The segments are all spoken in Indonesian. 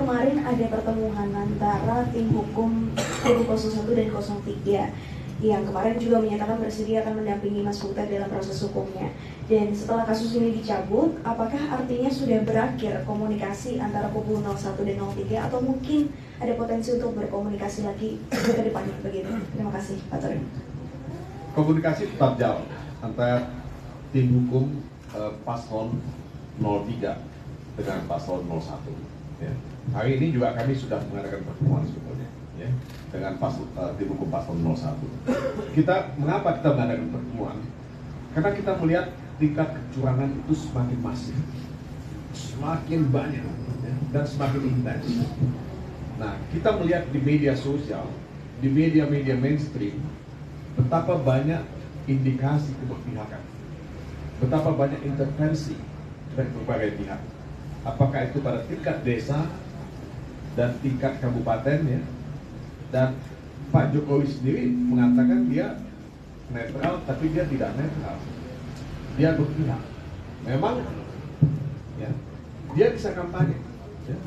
kemarin ada pertemuan antara tim hukum kubu 01 dan 03 yang kemarin juga menyatakan bersedia akan mendampingi Mas Butet dalam proses hukumnya. Dan setelah kasus ini dicabut, apakah artinya sudah berakhir komunikasi antara kubu 01 dan 03 atau mungkin ada potensi untuk berkomunikasi lagi ke depannya begitu? Terima kasih, Pak Torim. Komunikasi tetap jalan antara tim hukum paslon 03 dengan paslon 01. Ya. Hari ini juga kami sudah mengadakan pertemuan sebetulnya, ya, dengan tim hukum paslon 01. Mengapa kita mengadakan pertemuan? Karena kita melihat tingkat kecurangan itu semakin masif, semakin banyak, ya, dan semakin intens. Nah, kita melihat di media sosial, di media-media mainstream, betapa banyak indikasi keberpihakan, betapa banyak intervensi dari berbagai pihak. Apakah itu pada tingkat desa dan tingkat kabupaten, ya, dan Pak Jokowi sendiri mengatakan dia netral, tapi dia tidak netral, dia berpihak. Memang, ya, dia bisa kampanye, ya.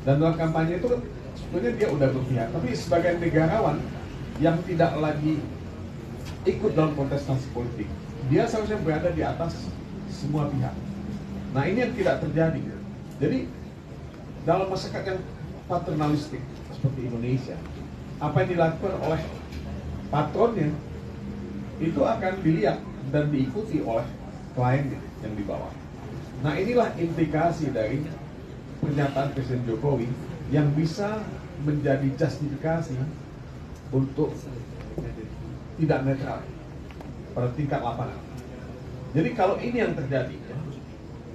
Dan dalam kampanye itu sebetulnya dia udah berpihak, tapi sebagai negarawan yang tidak lagi ikut dalam kontestasi politik, dia seharusnya berada di atas semua pihak. Nah, ini yang tidak terjadi. Jadi dalam masyarakat yang paternalistik seperti Indonesia, apa yang dilakukan oleh patronnya itu akan dilihat dan diikuti oleh kliennya yang di bawah. Nah, inilah implikasi dari pernyataan Presiden Jokowi yang bisa menjadi justifikasi untuk tidak netral pada tingkat lapangan. Jadi kalau ini yang terjadi,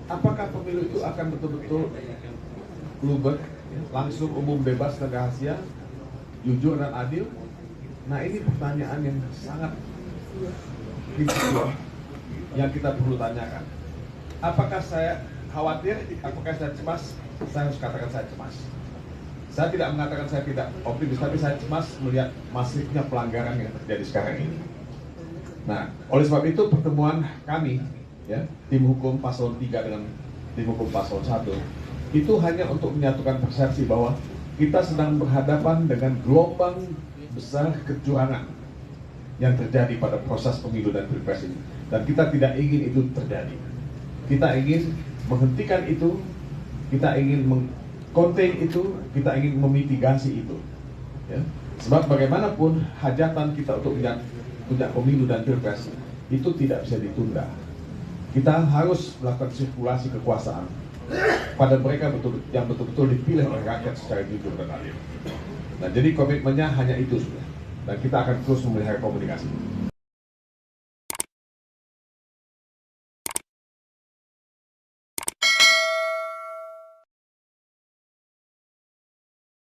apakah pemilu itu akan betul-betul luber, langsung, umum, bebas, dan rahasia, jujur dan adil? Nah, ini pertanyaan yang sangat kritis yang kita perlu tanyakan. Apakah saya khawatir? Apakah saya cemas? Saya harus katakan saya cemas. Saya tidak mengatakan saya tidak optimis, tapi saya cemas melihat masifnya pelanggaran yang terjadi sekarang ini. Nah, oleh sebab itu pertemuan kami, ya, tim hukum paslon 3 dengan tim hukum paslon 1 itu hanya untuk menyatukan persepsi bahwa kita sedang berhadapan dengan gelombang besar kecurangan yang terjadi pada proses pemilu dan pilpres ini, dan kita tidak ingin itu terjadi. Kita ingin menghentikan itu, kita ingin mengkonten itu, kita ingin memitigasi itu, ya. Sebab bagaimanapun hajatan kita untuk punya pemilu dan pilpres itu tidak bisa ditunda. Kita harus melakukan sirkulasi kekuasaan pada mereka yang betul-betul dipilih oleh rakyat secara jujur dan adil. Nah, jadi komitmennya hanya itu sudah, dan kita akan terus memelihara komunikasi.